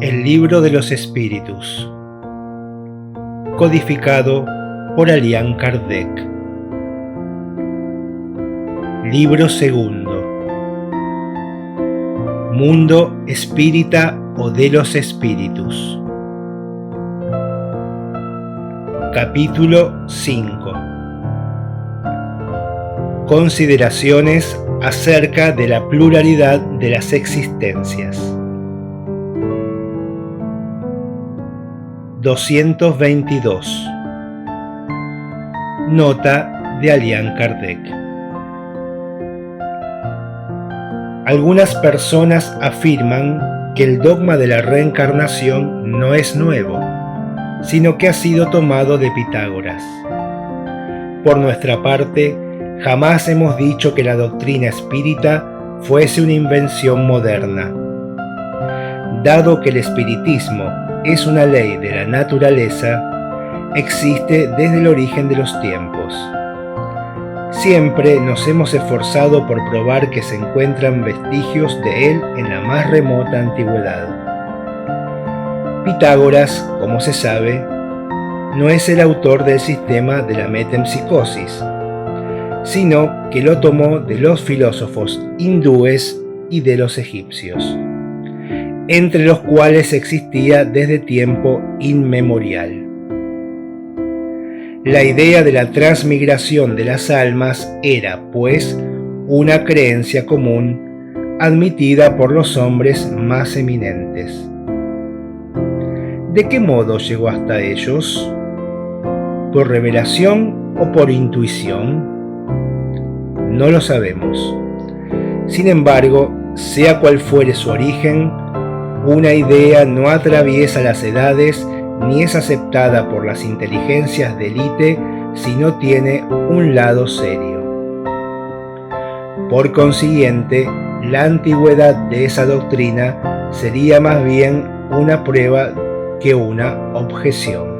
El libro de los espíritus, codificado por Allan Kardec. Libro segundo. Mundo espírita o de los espíritus. Capítulo 5. Consideraciones acerca de la pluralidad de las existencias. 222. Nota de Allan Kardec. Algunas personas afirman que el dogma de la reencarnación no es nuevo, sino que ha sido tomado de Pitágoras. Por nuestra parte, jamás hemos dicho que la doctrina espírita fuese una invención moderna. Dado que el espiritismo es una ley de la naturaleza, existe desde el origen de los tiempos. Siempre nos hemos esforzado por probar que se encuentran vestigios de él en la más remota antigüedad. Pitágoras, como se sabe, no es el autor del sistema de la metempsicosis, sino que lo tomó de los filósofos hindúes y de los egipcios, entre los cuales existía desde tiempo inmemorial. La idea de la transmigración de las almas era, pues, una creencia común admitida por los hombres más eminentes. ¿De qué modo llegó hasta ellos? ¿Por revelación o por intuición? No lo sabemos. Sin embargo, sea cual fuere su origen, una idea no atraviesa las edades ni es aceptada por las inteligencias de élite si no tiene un lado serio. Por consiguiente, la antigüedad de esa doctrina sería más bien una prueba que una objeción.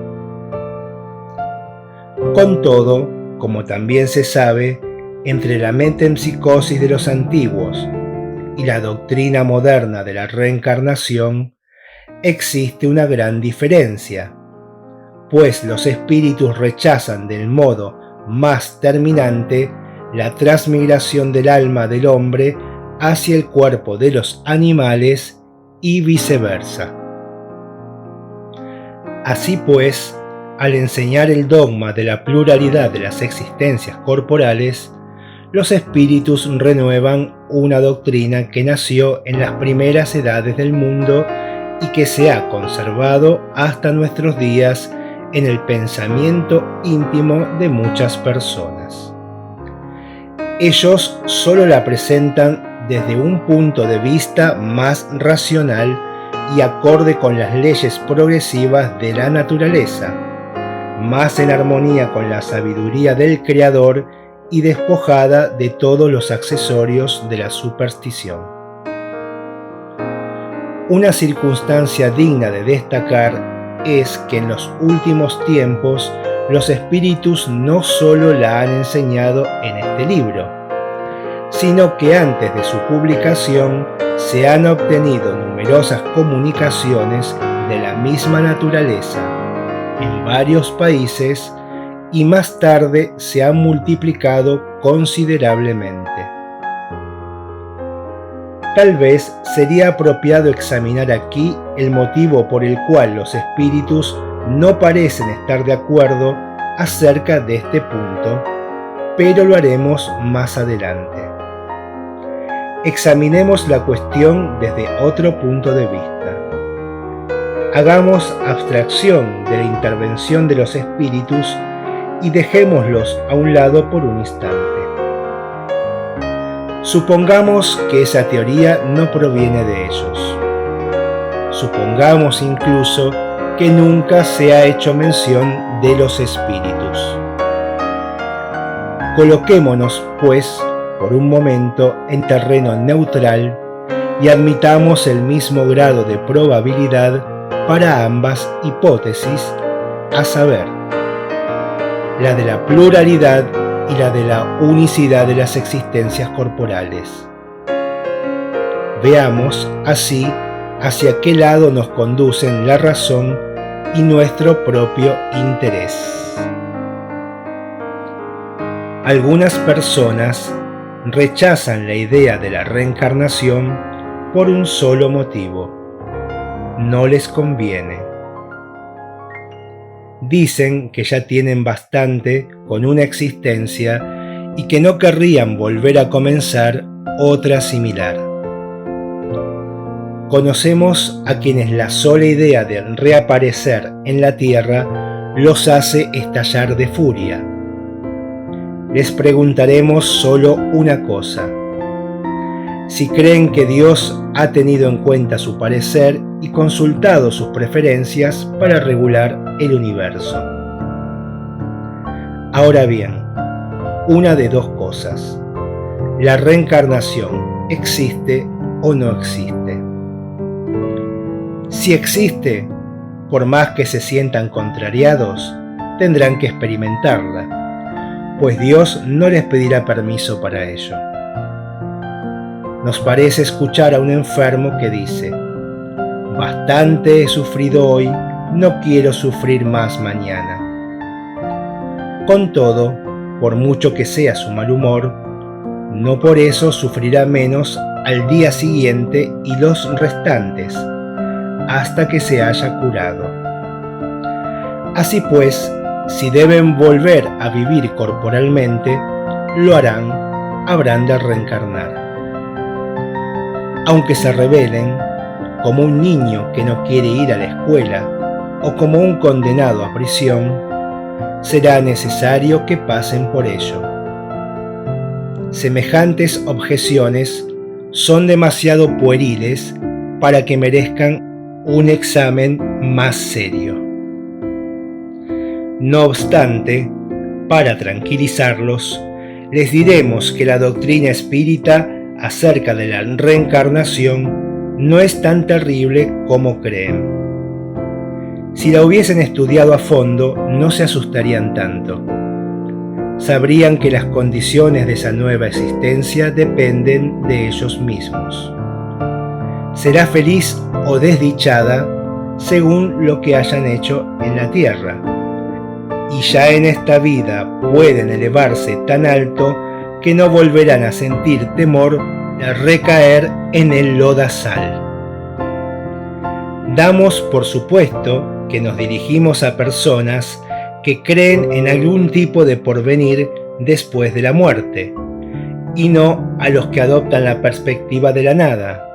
Con todo, como también se sabe, entre la metempsicosis de los antiguos y la doctrina moderna de la reencarnación, existe una gran diferencia, pues los espíritus rechazan del modo más terminante la transmigración del alma del hombre hacia el cuerpo de los animales y viceversa. Así pues, al enseñar el dogma de la pluralidad de las existencias corporales, los espíritus renuevan una doctrina que nació en las primeras edades del mundo y que se ha conservado hasta nuestros días en el pensamiento íntimo de muchas personas. Ellos solo la presentan desde un punto de vista más racional y acorde con las leyes progresivas de la naturaleza, más en armonía con la sabiduría del Creador y despojada de todos los accesorios de la superstición. Una circunstancia digna de destacar es que en los últimos tiempos los espíritus no solo la han enseñado en este libro, sino que antes de su publicación se han obtenido numerosas comunicaciones de la misma naturaleza en varios países y más tarde se han multiplicado considerablemente. Tal vez sería apropiado examinar aquí el motivo por el cual los espíritus no parecen estar de acuerdo acerca de este punto, pero lo haremos más adelante. Examinemos la cuestión desde otro punto de vista. Hagamos abstracción de la intervención de los espíritus y dejémoslos a un lado por un instante. Supongamos que esa teoría no proviene de ellos. Supongamos incluso que nunca se ha hecho mención de los espíritus. Coloquémonos, pues, por un momento en terreno neutral y admitamos el mismo grado de probabilidad para ambas hipótesis, a saber, la de la pluralidad y la de la unicidad de las existencias corporales. Veamos, así, hacia qué lado nos conducen la razón y nuestro propio interés. Algunas personas rechazan la idea de la reencarnación por un solo motivo: no les conviene. Dicen que ya tienen bastante con una existencia y que no querrían volver a comenzar otra similar. Conocemos a quienes la sola idea de reaparecer en la tierra los hace estallar de furia. Les preguntaremos solo una cosa: si creen que Dios ha tenido en cuenta su parecer y consultado sus preferencias para regular el universo. Ahora bien, una de dos cosas: ¿la reencarnación existe o no existe? Si existe, por más que se sientan contrariados, tendrán que experimentarla, pues Dios no les pedirá permiso para ello. Nos parece escuchar a un enfermo que dice: bastante he sufrido hoy, no quiero sufrir más mañana. Con todo, por mucho que sea su mal humor, no por eso sufrirá menos al día siguiente y los restantes, hasta que se haya curado. Así pues, si deben volver a vivir corporalmente, lo harán, habrán de reencarnar. Aunque se rebelen, como un niño que no quiere ir a la escuela o como un condenado a prisión, será necesario que pasen por ello. Semejantes objeciones son demasiado pueriles para que merezcan un examen más serio. No obstante, para tranquilizarlos, les diremos que la doctrina espírita acerca de la reencarnación no es tan terrible como creen. Si la hubiesen estudiado a fondo, no se asustarían tanto. Sabrían que las condiciones de esa nueva existencia dependen de ellos mismos. Será feliz o desdichada según lo que hayan hecho en la tierra. Y ya en esta vida pueden elevarse tan alto que no volverán a sentir temor de recaer en el lodazal. Damos por supuesto que nos dirigimos a personas que creen en algún tipo de porvenir después de la muerte, y no a los que adoptan la perspectiva de la nada,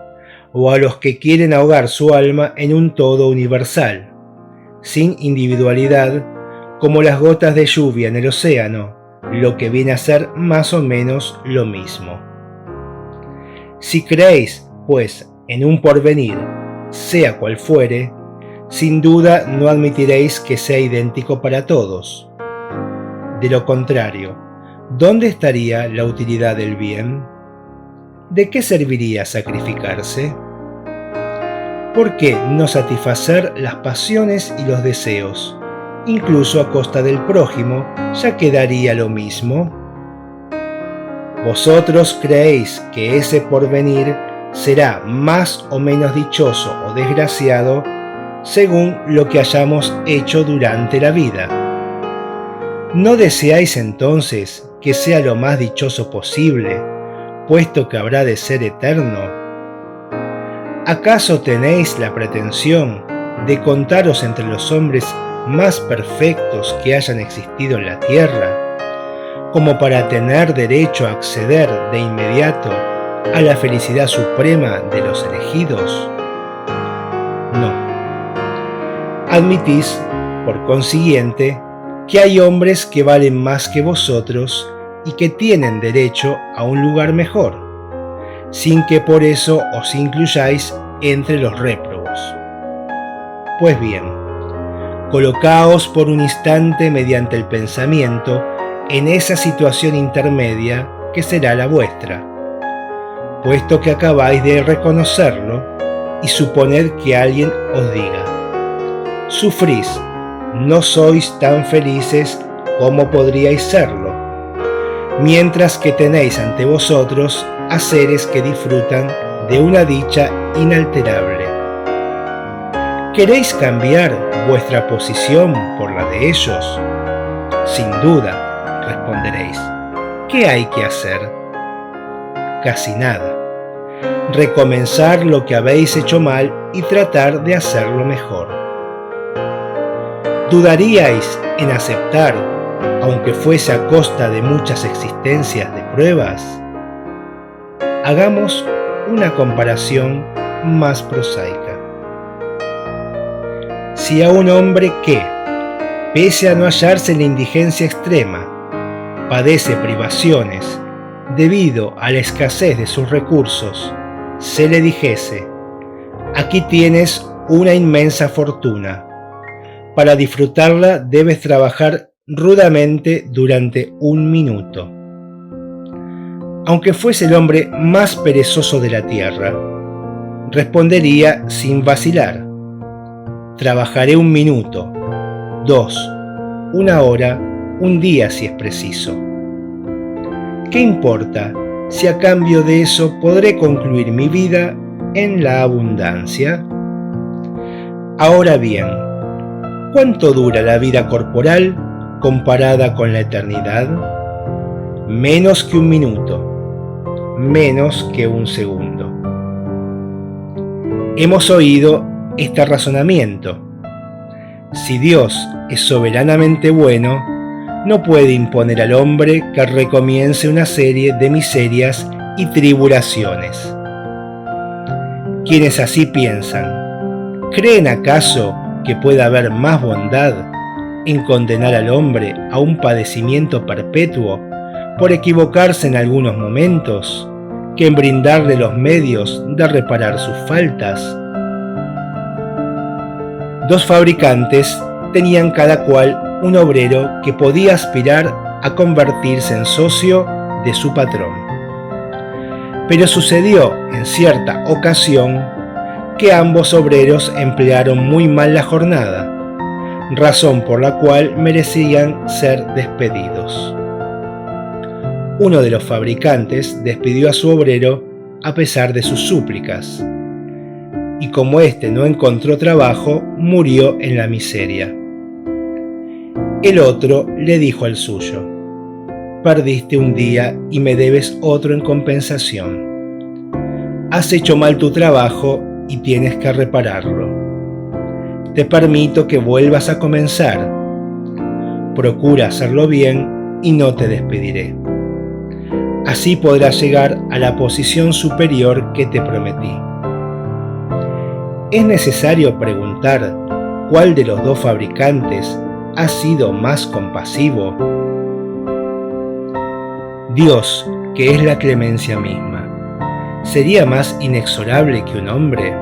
o a los que quieren ahogar su alma en un todo universal, sin individualidad, como las gotas de lluvia en el océano, lo que viene a ser más o menos lo mismo. Si creéis, pues, en un porvenir, sea cual fuere, sin duda no admitiréis que sea idéntico para todos. De lo contrario, ¿dónde estaría la utilidad del bien? ¿De qué serviría sacrificarse? ¿Por qué no satisfacer las pasiones y los deseos, incluso a costa del prójimo, ya quedaría lo mismo? ¿Vosotros creéis que ese porvenir será más o menos dichoso o desgraciado según lo que hayamos hecho durante la vida? ¿No deseáis entonces que sea lo más dichoso posible, puesto que habrá de ser eterno? ¿Acaso tenéis la pretensión de contaros entre los hombres más perfectos que hayan existido en la tierra, como para tener derecho a acceder de inmediato a la felicidad suprema de los elegidos? No. Admitís, por consiguiente, que hay hombres que valen más que vosotros y que tienen derecho a un lugar mejor, sin que por eso os incluyáis entre los réprobos. Pues bien, colocaos por un instante mediante el pensamiento en esa situación intermedia que será la vuestra, puesto que acabáis de reconocerlo, y suponed que alguien os diga: sufrís, no sois tan felices como podríais serlo, mientras que tenéis ante vosotros a seres que disfrutan de una dicha inalterable. ¿Queréis cambiar vuestra posición por la de ellos? Sin duda, responderéis. ¿Qué hay que hacer? Casi nada. Recomenzar lo que habéis hecho mal y tratar de hacerlo mejor. ¿Dudaríais en aceptar, aunque fuese a costa de muchas existencias de pruebas? Hagamos una comparación más prosaica. Si a un hombre que, pese a no hallarse en la indigencia extrema, padece privaciones debido a la escasez de sus recursos, se le dijese: aquí tienes una inmensa fortuna, para disfrutarla debes trabajar rudamente durante 1 minuto. Aunque fuese el hombre más perezoso de la tierra, respondería sin vacilar: trabajaré 1 minuto, 2, 1 hora, 1 día si es preciso. ¿Qué importa si a cambio de eso podré concluir mi vida en la abundancia? Ahora bien, ¿cuánto dura la vida corporal comparada con la eternidad? Menos que 1 minuto, menos que 1 segundo. Hemos oído este razonamiento. Si Dios es soberanamente bueno, no puede imponer al hombre que recomience una serie de miserias y tribulaciones. Quienes así piensan, ¿creen acaso que puede haber más bondad en condenar al hombre a un padecimiento perpetuo por equivocarse en algunos momentos que en brindarle los medios de reparar sus faltas? 2 fabricantes tenían cada cual un obrero que podía aspirar a convertirse en socio de su patrón. Pero sucedió en cierta ocasión que ambos obreros emplearon muy mal la jornada, razón por la cual merecían ser despedidos. Uno de los fabricantes despidió a su obrero a pesar de sus súplicas, y como éste no encontró trabajo, murió en la miseria. El otro le dijo al suyo: perdiste 1 día y me debes otro en compensación. Has hecho mal tu trabajo y tienes que repararlo. Te permito que vuelvas a comenzar. Procura hacerlo bien y no te despediré. Así podrás llegar a la posición superior que te prometí. Es necesario preguntar cuál de los 2 fabricantes ha sido más compasivo. Dios, que es la clemencia misma, ¿sería más inexorable que un hombre?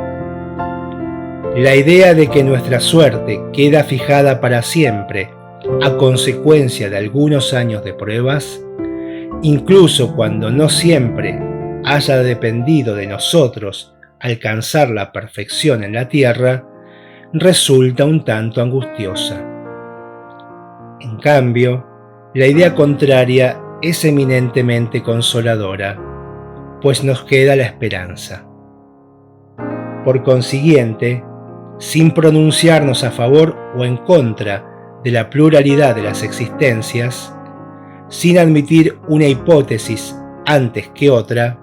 La idea de que nuestra suerte queda fijada para siempre a consecuencia de algunos años de pruebas, incluso cuando no siempre haya dependido de nosotros alcanzar la perfección en la tierra, resulta un tanto angustiosa. En cambio, la idea contraria es eminentemente consoladora, pues nos queda la esperanza. Por consiguiente, sin pronunciarnos a favor o en contra de la pluralidad de las existencias, sin admitir una hipótesis antes que otra,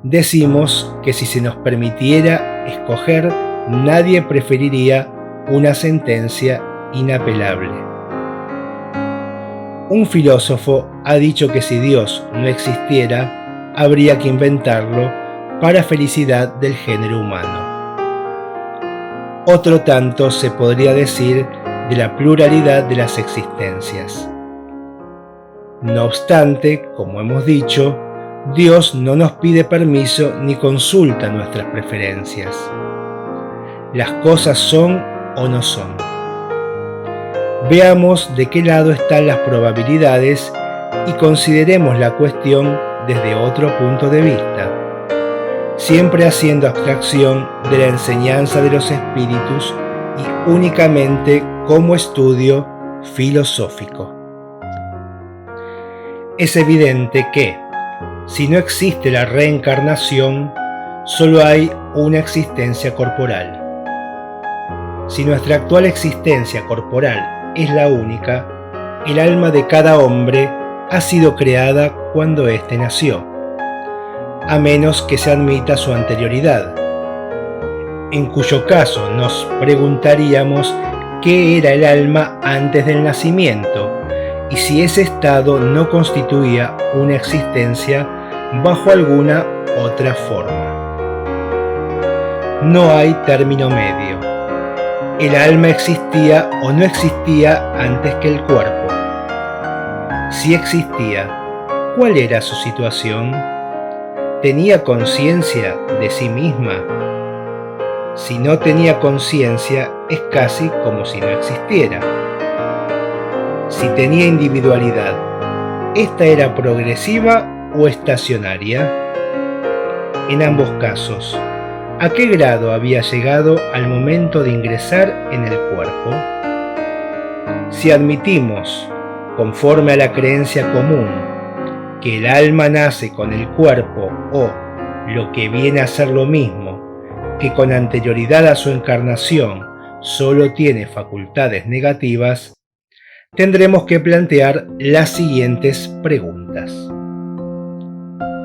decimos que si se nos permitiera escoger, nadie preferiría una sentencia inapelable. Un filósofo ha dicho que si Dios no existiera, habría que inventarlo para felicidad del género humano. Otro tanto se podría decir de la pluralidad de las existencias. No obstante, como hemos dicho, Dios no nos pide permiso ni consulta nuestras preferencias. Las cosas son o no son. Veamos de qué lado están las probabilidades y consideremos la cuestión desde otro punto de vista, siempre haciendo abstracción de la enseñanza de los espíritus y únicamente como estudio filosófico. Es evidente que, si no existe la reencarnación, solo hay una existencia corporal. Si nuestra actual existencia corporal es la única, el alma de cada hombre ha sido creada cuando éste nació, a menos que se admita su anterioridad, en cuyo caso nos preguntaríamos qué era el alma antes del nacimiento y si ese estado no constituía una existencia bajo alguna otra forma. No hay término medio. El alma existía o no existía antes que el cuerpo. Si existía, ¿cuál era su situación? ¿Tenía conciencia de sí misma? Si no tenía conciencia, es casi como si no existiera. Si tenía individualidad, ¿esta era progresiva o estacionaria? En ambos casos, ¿a qué grado había llegado al momento de ingresar en el cuerpo? Si admitimos, conforme a la creencia común, que el alma nace con el cuerpo o, lo que viene a ser lo mismo, que con anterioridad a su encarnación solo tiene facultades negativas, tendremos que plantear las siguientes preguntas.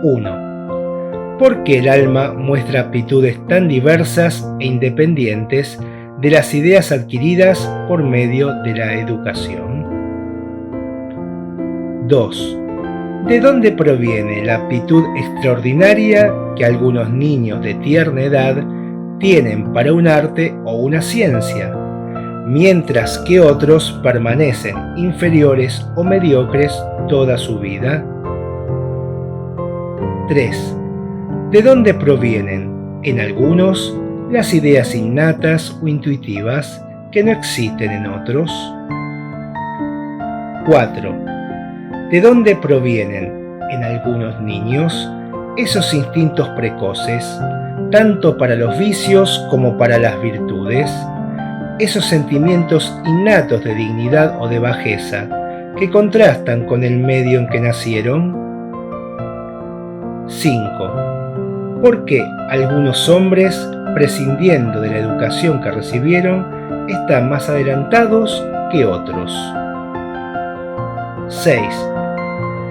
1. ¿Por qué el alma muestra aptitudes tan diversas e independientes de las ideas adquiridas por medio de la educación? 2. ¿De dónde proviene la aptitud extraordinaria que algunos niños de tierna edad tienen para un arte o una ciencia, mientras que otros permanecen inferiores o mediocres toda su vida? 3. ¿De dónde provienen, en algunos, las ideas innatas o intuitivas que no existen en otros? 4. ¿De dónde provienen, en algunos niños, esos instintos precoces, tanto para los vicios como para las virtudes, esos sentimientos innatos de dignidad o de bajeza que contrastan con el medio en que nacieron? 5. ¿Por qué algunos hombres, prescindiendo de la educación que recibieron, están más adelantados que otros? 6.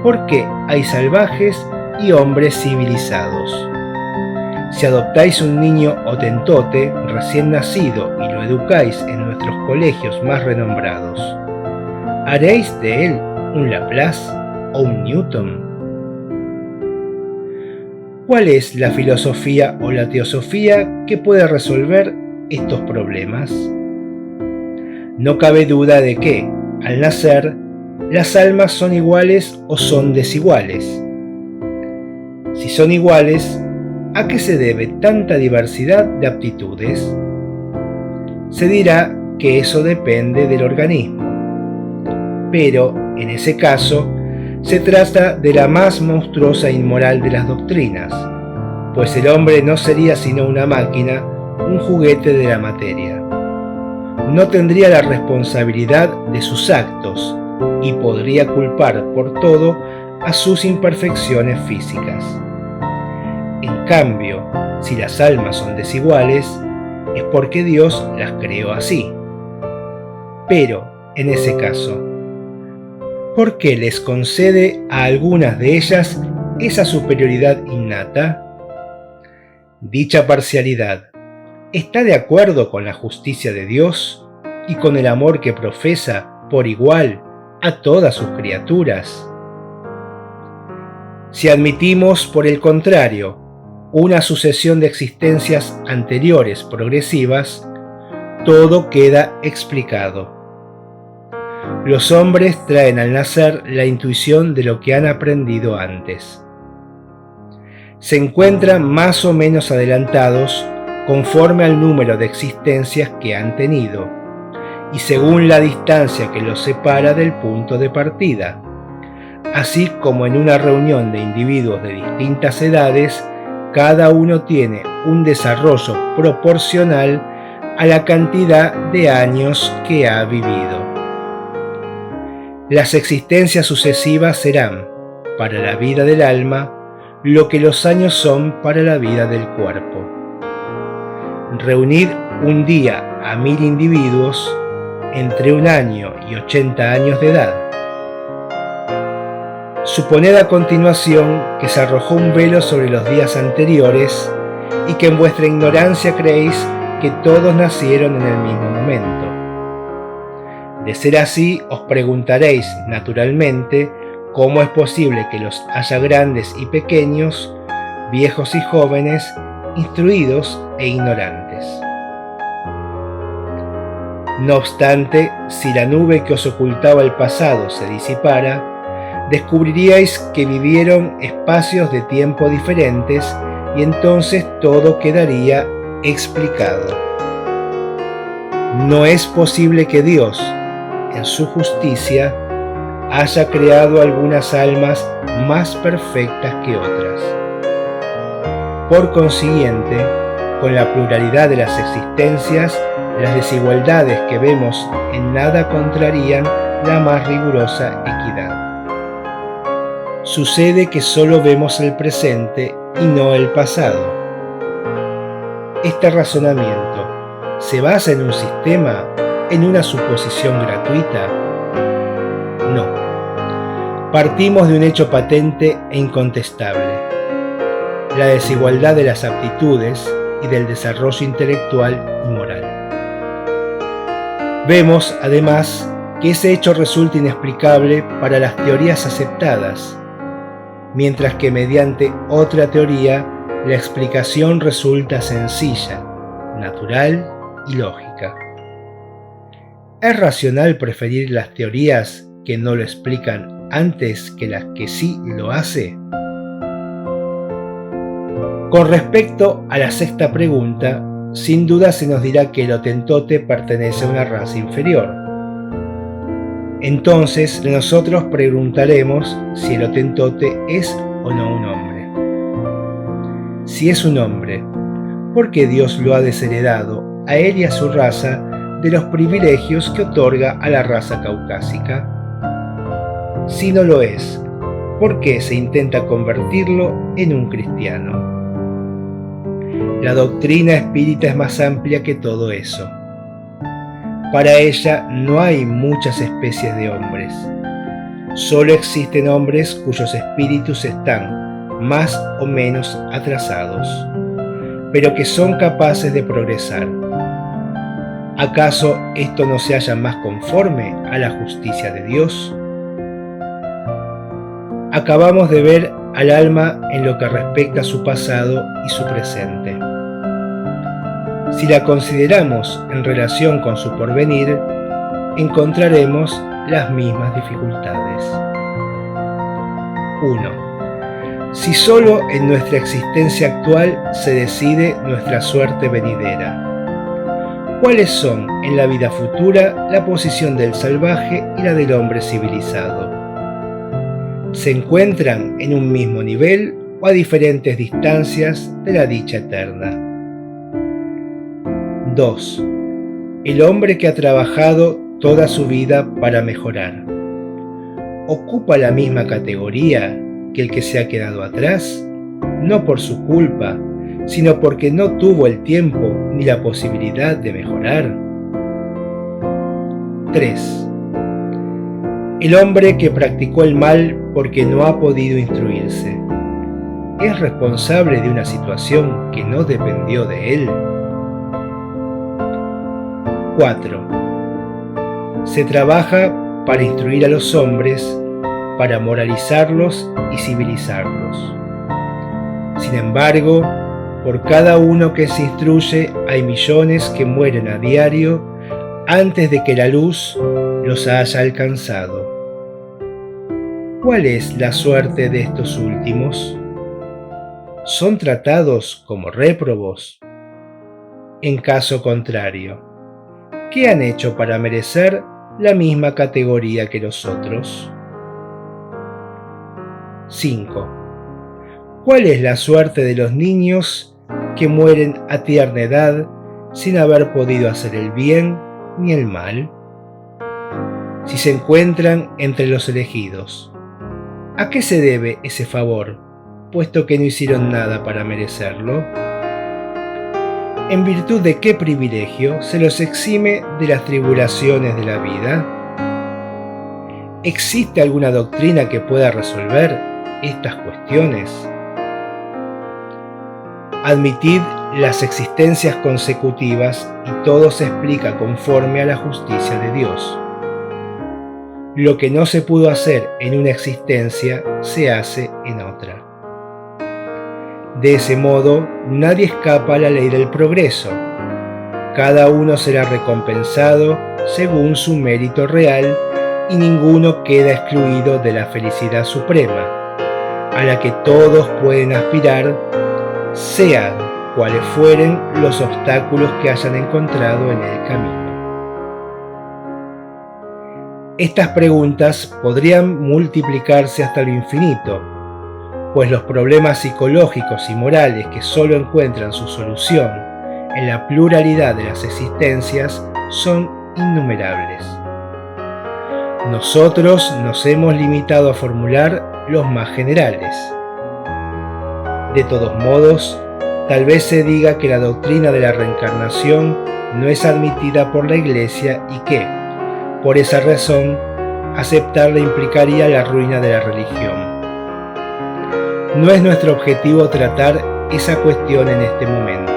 ¿Por qué hay salvajes y hombres civilizados? Si adoptáis un niño hotentote recién nacido y lo educáis en nuestros colegios más renombrados, ¿haréis de él un Laplace o un Newton? ¿Cuál es la filosofía o la teosofía que puede resolver estos problemas? No cabe duda de que, al nacer, las almas son iguales o son desiguales. Si son iguales, ¿a qué se debe tanta diversidad de aptitudes? Se dirá que eso depende del organismo, pero en ese caso se trata de la más monstruosa e inmoral de las doctrinas, pues el hombre no sería sino una máquina, un juguete de la materia. No tendría la responsabilidad de sus actos y podría culpar por todo a sus imperfecciones físicas. En cambio, si las almas son desiguales, es porque Dios las creó así. Pero, en ese caso, ¿por qué les concede a algunas de ellas esa superioridad innata? Dicha parcialidad, ¿está de acuerdo con la justicia de Dios y con el amor que profesa por igual a todas sus criaturas? Si admitimos, por el contrario, una sucesión de existencias anteriores progresivas, todo queda explicado. Los hombres traen al nacer la intuición de lo que han aprendido antes. Se encuentran más o menos adelantados conforme al número de existencias que han tenido y según la distancia que los separa del punto de partida, así como en una reunión de individuos de distintas edades, cada uno tiene un desarrollo proporcional a la cantidad de años que ha vivido. Las existencias sucesivas serán, para la vida del alma, lo que los años son para la vida del cuerpo. Reunid un día a 1000 individuos entre 1 año y 80 años de edad. Suponed a continuación que se arrojó un velo sobre los días anteriores y que en vuestra ignorancia creéis que todos nacieron en el mismo momento. De ser así, os preguntaréis, naturalmente, cómo es posible que los haya grandes y pequeños, viejos y jóvenes, instruidos e ignorantes. No obstante, si la nube que os ocultaba el pasado se disipara, descubriríais que vivieron espacios de tiempo diferentes y entonces todo quedaría explicado. No es posible que Dios, en su justicia, haya creado algunas almas más perfectas que otras. Por consiguiente, con la pluralidad de las existencias, las desigualdades que vemos en nada contrarían la más rigurosa equidad. Sucede que solo vemos el presente y no el pasado. Este razonamiento se basa en un sistema, en una suposición gratuita. No. Partimos de un hecho patente e incontestable: la desigualdad de las aptitudes y del desarrollo intelectual y moral. Vemos, además, que ese hecho resulta inexplicable para las teorías aceptadas, mientras que mediante otra teoría la explicación resulta sencilla, natural y lógica. ¿Es racional preferir las teorías que no lo explican antes que las que sí lo hace? Con respecto a la sexta pregunta, sin duda se nos dirá que el Hotentote pertenece a una raza inferior. Entonces nosotros preguntaremos si el Hotentote es o no un hombre. Si es un hombre, ¿por qué Dios lo ha desheredado a él y a su raza de los privilegios que otorga a la raza caucásica? Si no lo es, ¿por qué se intenta convertirlo en un cristiano? La doctrina espírita es más amplia que todo eso. Para ella no hay muchas especies de hombres. Solo existen hombres cuyos espíritus están más o menos atrasados, pero que son capaces de progresar. ¿Acaso esto no se halla más conforme a la justicia de Dios? Acabamos de ver al alma en lo que respecta a su pasado y su presente. Si la consideramos en relación con su porvenir, encontraremos las mismas dificultades. 1. Si solo en nuestra existencia actual se decide nuestra suerte venidera, ¿cuáles son en la vida futura la posición del salvaje y la del hombre civilizado? ¿Se encuentran en un mismo nivel o a diferentes distancias de la dicha eterna? 2. El hombre que ha trabajado toda su vida para mejorar, ¿ocupa la misma categoría que el que se ha quedado atrás? No por su culpa, sino porque no tuvo el tiempo ni la posibilidad de mejorar. 3. El hombre que practicó el mal porque no ha podido instruirse, ¿es responsable de una situación que no dependió de él? 4. Se trabaja para instruir a los hombres, para moralizarlos y civilizarlos. Sin embargo, por cada uno que se instruye hay millones que mueren a diario antes de que la luz los haya alcanzado. ¿Cuál es la suerte de estos últimos? ¿Son tratados como réprobos? En caso contrario, ¿qué han hecho para merecer la misma categoría que los otros? 5. ¿Cuál es la suerte de los niños que mueren a tierna edad sin haber podido hacer el bien ni el mal? Si se encuentran entre los elegidos, ¿a qué se debe ese favor, puesto que no hicieron nada para merecerlo? ¿En virtud de qué privilegio se los exime de las tribulaciones de la vida? ¿Existe alguna doctrina que pueda resolver estas cuestiones? Admitid las existencias consecutivas y todo se explica conforme a la justicia de Dios. Lo que no se pudo hacer en una existencia se hace en otra. De ese modo, nadie escapa a la ley del progreso. Cada uno será recompensado según su mérito real y ninguno queda excluido de la felicidad suprema, a la que todos pueden aspirar, sean cuales fueren los obstáculos que hayan encontrado en el camino. Estas preguntas podrían multiplicarse hasta lo infinito, pues los problemas psicológicos y morales que solo encuentran su solución en la pluralidad de las existencias son innumerables. Nosotros nos hemos limitado a formular los más generales. De todos modos, tal vez se diga que la doctrina de la reencarnación no es admitida por la Iglesia y que, por esa razón, aceptarla implicaría la ruina de la religión. No es nuestro objetivo tratar esa cuestión en este momento.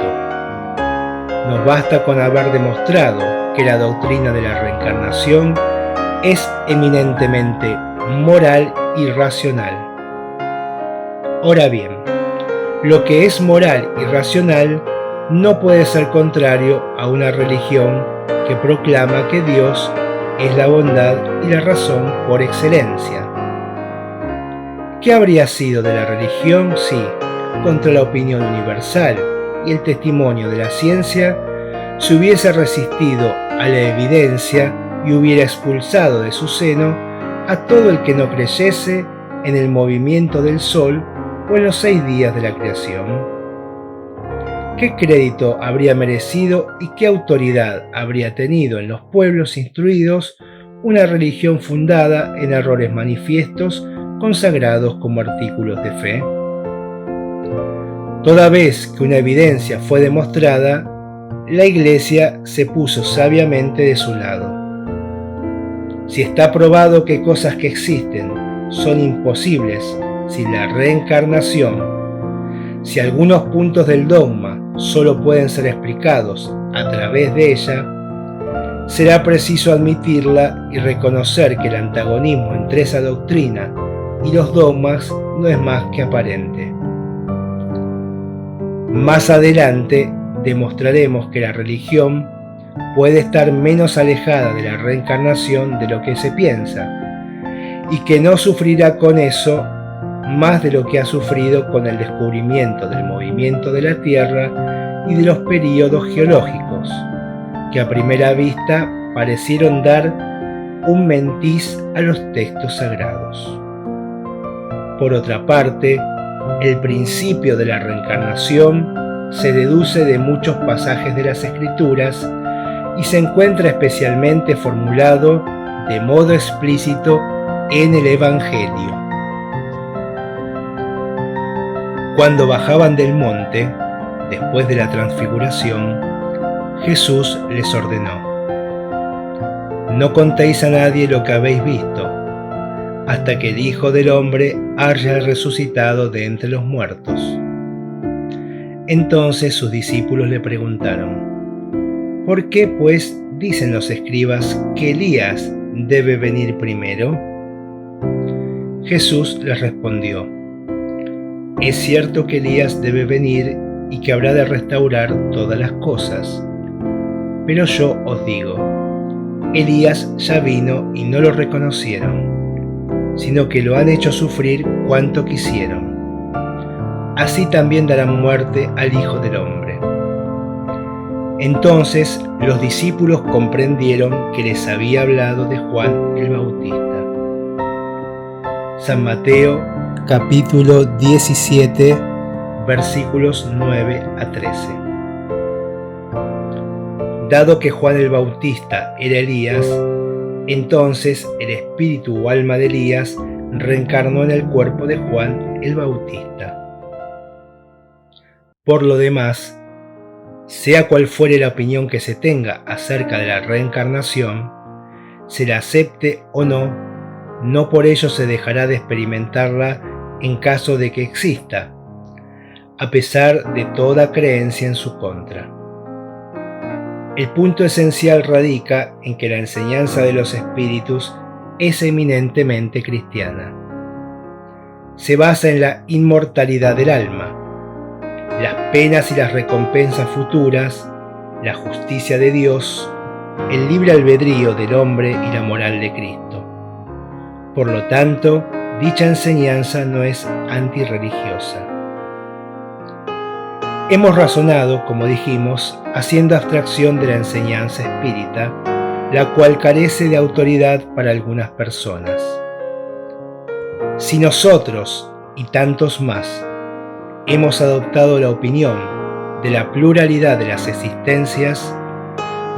Nos basta con haber demostrado que la doctrina de la reencarnación es eminentemente moral y racional. Ahora bien, lo que es moral y racional no puede ser contrario a una religión que proclama que Dios es la bondad y la razón por excelencia. ¿Qué habría sido de la religión si, contra la opinión universal y el testimonio de la ciencia, se hubiese resistido a la evidencia y hubiera expulsado de su seno a todo el que no creyese en el movimiento del sol o en los 6 días de la creación? ¿Qué crédito habría merecido y qué autoridad habría tenido en los pueblos instruidos una religión fundada en errores manifiestos consagrados como artículos de fe? Toda vez que una evidencia fue demostrada, la Iglesia se puso sabiamente de su lado. Si está probado que cosas que existen son imposibles sin la reencarnación, si algunos puntos del dogma solo pueden ser explicados a través de ella, será preciso admitirla y reconocer que el antagonismo entre esa doctrina y los dogmas no es más que aparente. Más adelante demostraremos que la religión puede estar menos alejada de la reencarnación de lo que se piensa, y que no sufrirá con eso más de lo que ha sufrido con el descubrimiento del movimiento de la Tierra y de los períodos geológicos, que a primera vista parecieron dar un mentiz a los textos sagrados. Por otra parte, el principio de la reencarnación se deduce de muchos pasajes de las Escrituras y se encuentra especialmente formulado de modo explícito en el Evangelio. Cuando bajaban del monte, después de la transfiguración, Jesús les ordenó: no contéis a nadie lo que habéis visto, hasta que el Hijo del Hombre haya resucitado de entre los muertos. Entonces sus discípulos le preguntaron: ¿por qué, pues, dicen los escribas que Elías debe venir primero? Jesús les respondió: es cierto que Elías debe venir y que habrá de restaurar todas las cosas. Pero yo os digo, Elías ya vino y no lo reconocieron, sino que lo han hecho sufrir cuanto quisieron. Así también darán muerte al Hijo del Hombre. Entonces los discípulos comprendieron que les había hablado de Juan el Bautista. San Mateo, capítulo 17, versículos 9 a 13. Dado que Juan el Bautista era Elías, entonces el espíritu o alma de Elías reencarnó en el cuerpo de Juan el Bautista. Por lo demás, Sea cual fuere la opinión que se tenga acerca de la reencarnación, se la acepte o no, no por ello se dejará de experimentarla en caso de que exista, a pesar de toda creencia en su contra. El punto esencial radica en que la enseñanza de los espíritus es eminentemente cristiana. Se basa en la inmortalidad del alma, las penas y las recompensas futuras, la justicia de Dios, el libre albedrío del hombre y la moral de Cristo. Por lo tanto, dicha enseñanza no es antirreligiosa. Hemos razonado, como dijimos, haciendo abstracción de la enseñanza espírita, la cual carece de autoridad para algunas personas. Si nosotros, y tantos más, hemos adoptado la opinión de la pluralidad de las existencias,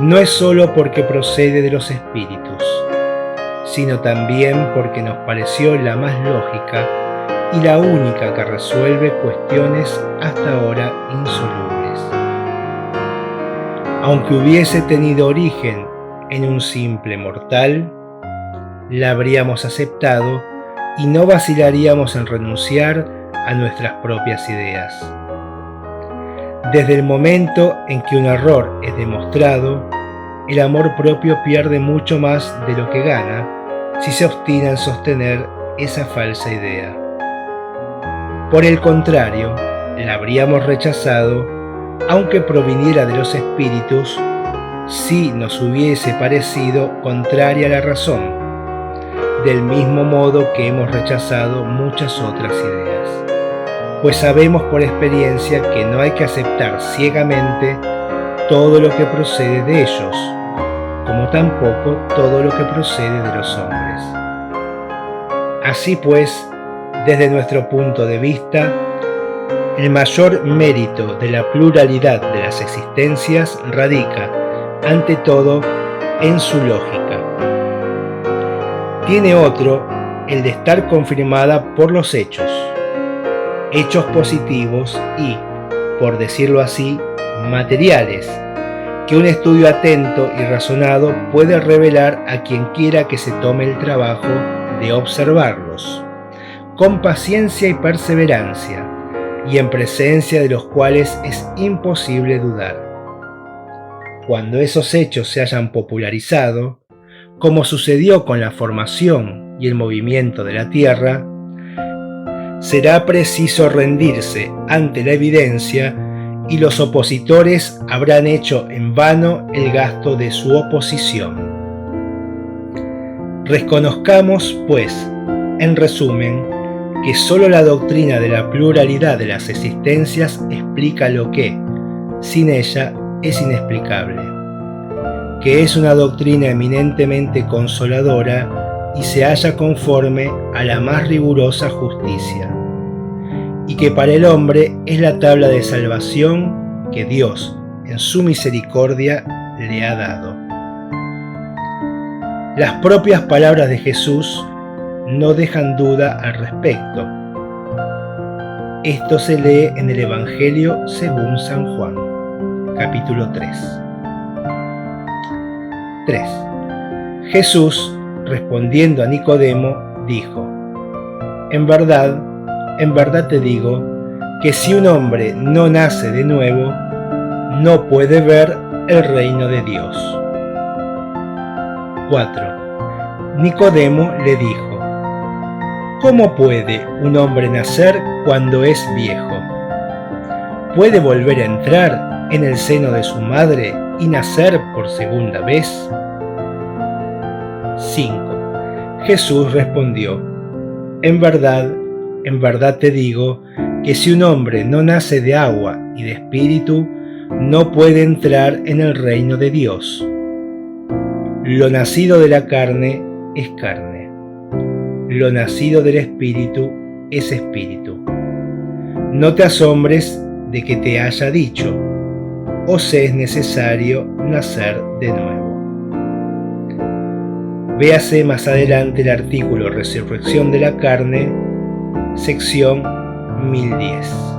no es sólo porque procede de los espíritus, sino también porque nos pareció la más lógica y la única que resuelve cuestiones hasta ahora insolubles. Aunque hubiese tenido origen en un simple mortal, la habríamos aceptado y no vacilaríamos en renunciar a nuestras propias ideas. Desde el momento en que un error es demostrado, el amor propio pierde mucho más de lo que gana si se obstina en sostener esa falsa idea. Por el contrario, la habríamos rechazado, aunque proviniera de los espíritus, si nos hubiese parecido contraria a la razón, del mismo modo que hemos rechazado muchas otras ideas. Pues sabemos por experiencia que no hay que aceptar ciegamente todo lo que procede de ellos, como tampoco todo lo que procede de los hombres. Así pues, desde nuestro punto de vista, el mayor mérito de la pluralidad de las existencias radica, ante todo, en su lógica. Tiene otro, el de estar confirmada por los hechos positivos y, por decirlo así, materiales, que un estudio atento y razonado puede revelar a quien quiera que se tome el trabajo de observarlos, con paciencia y perseverancia, y en presencia de los cuales es imposible dudar. Cuando esos hechos se hayan popularizado, como sucedió con la formación y el movimiento de la Tierra, será preciso rendirse ante la evidencia y los opositores habrán hecho en vano el gasto de su oposición. Reconozcamos, pues, en resumen, que sólo la doctrina de la pluralidad de las existencias explica lo que, sin ella, es inexplicable, que es una doctrina eminentemente consoladora y se halla conforme a la más rigurosa justicia, y que para el hombre es la tabla de salvación que Dios, en su misericordia, le ha dado. Las propias palabras de Jesús no dejan duda al respecto. Esto se lee en el Evangelio según San Juan, capítulo 3. 3. Jesús, respondiendo a Nicodemo, dijo: en verdad te digo, que si un hombre no nace de nuevo, no puede ver el reino de Dios. 4. Nicodemo le dijo: ¿cómo puede un hombre nacer cuando es viejo? ¿Puede volver a entrar en el seno de su madre y nacer por segunda vez? 5. Jesús respondió: en verdad te digo, que si un hombre no nace de agua y de espíritu, no puede entrar en el reino de Dios. Lo nacido de la carne es carne, lo nacido del espíritu es espíritu. No te asombres de que te haya dicho: os es necesario nacer de nuevo. Véase más adelante el artículo Resurrección de la carne, sección 1010.